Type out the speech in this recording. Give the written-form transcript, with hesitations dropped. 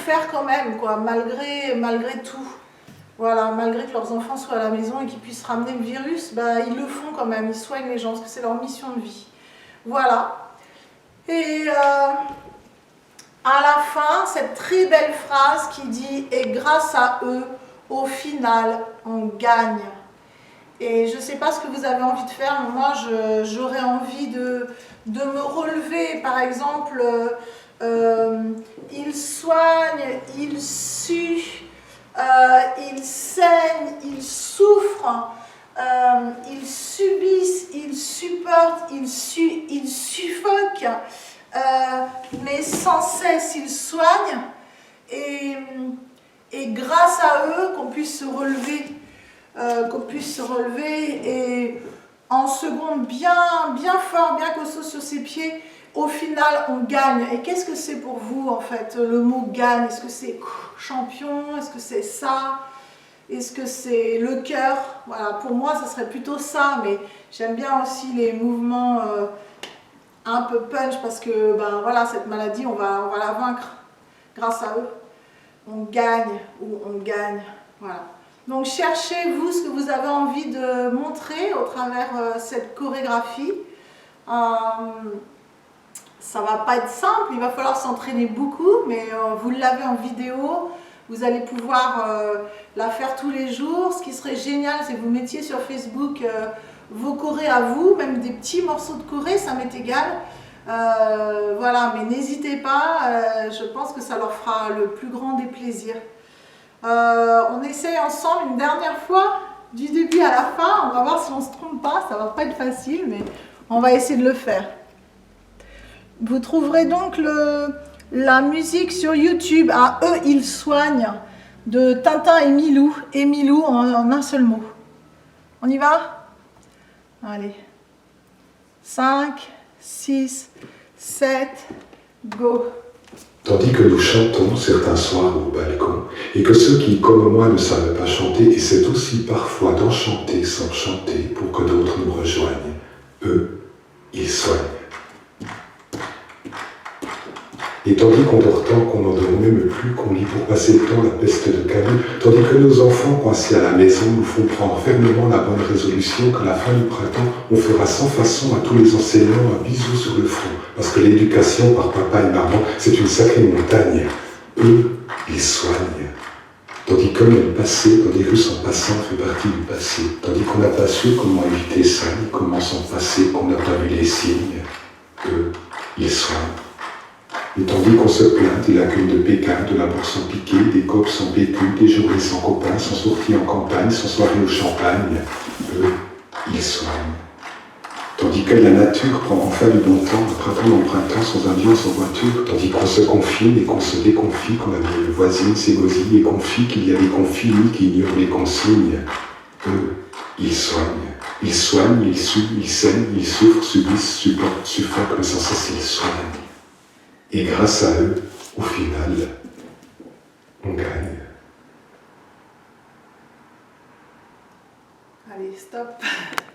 faire quand même, quoi, malgré tout. Voilà, malgré que leurs enfants soient à la maison et qu'ils puissent ramener le virus, bah, ils le font quand même, ils soignent les gens, parce que c'est leur mission de vie. Voilà. Et à la fin, cette très belle phrase qui dit « Et grâce à eux, au final, on gagne ». Et je ne sais pas ce que vous avez envie de faire, mais moi, j'aurais envie de me relever, par exemple, ils soignent, ils suent, ils saignent, ils souffrent, ils subissent, ils supportent, ils suffoquent, mais sans cesse ils soignent, et grâce à eux qu'on puisse se relever, et en seconde bien fort, bien costaud sur ses pieds, au final on gagne. Et qu'est-ce que c'est pour vous en fait le mot gagne? Est-ce que c'est champion? Est-ce que c'est ça? Est-ce que c'est le cœur? Voilà, pour moi ça serait plutôt ça, mais j'aime bien aussi les mouvements un peu punch, parce que ben voilà, cette maladie on va la vaincre grâce à eux. On gagne, ou on gagne, voilà. Donc cherchez vous ce que vous avez envie de montrer au travers cette chorégraphie. Ça va pas être simple, il va falloir s'entraîner beaucoup, mais vous l'avez en vidéo, vous allez pouvoir la faire tous les jours. Ce qui serait génial, c'est que vous mettiez sur Facebook vos chorés à vous, même des petits morceaux de choré, ça m'est égal. Voilà, mais n'hésitez pas, je pense que ça leur fera le plus grand des plaisirs. On essaye ensemble une dernière fois, du début à la fin, on va voir si on ne se trompe pas, ça va pas être facile, mais on va essayer de le faire. Vous trouverez donc la musique sur YouTube, à Eux ils soignent, de Tintin et Milou en un seul mot. On y va? Allez. 5, 6, 7, go. Tandis que nous chantons certains soirs au balcon, et que ceux qui, comme moi, ne savent pas chanter, essaient aussi parfois d'enchanter sans chanter pour que d'autres nous rejoignent. Eux, ils soignent. Et tandis qu'on dort tant qu'on n'endort même plus, qu'on lit pour passer le temps la peste de Camus, tandis que nos enfants, coincés à la maison, nous font prendre fermement la bonne résolution qu'à la fin du printemps, on fera sans façon à tous les enseignants un bisou sur le front, parce que l'éducation par papa et maman, c'est une sacrée montagne. Eux, ils soignent. Tandis que le passé, dans des rues en passant, fait partie du passé, tandis qu'on n'a pas su comment éviter ça, ni comment s'en passer, qu'on n'a pas vu les signes, eux, ils soignent. Et tandis qu'on se plaint des lacunes de Pékin, de la bourse en piqué, des copes sans PQ, des journées sans copains, sans sortie en campagne, sans soirée au champagne, eux, ils soignent. Tandis que la nature prend enfin du bon temps, le printemps en printemps, sans avion, sans voiture, tandis qu'on se confine et qu'on se déconfie, qu'on a une voisine s'égosille et confie qu'il y a des confinés qui ignorent les consignes, eux, ils soignent. Ils soignent, ils suent, ils saignent, ils souffrent, subissent, supportent, suffoquent, mais sans cesse ils soignent. Et grâce à eux, au final, on gagne. Allez, stop.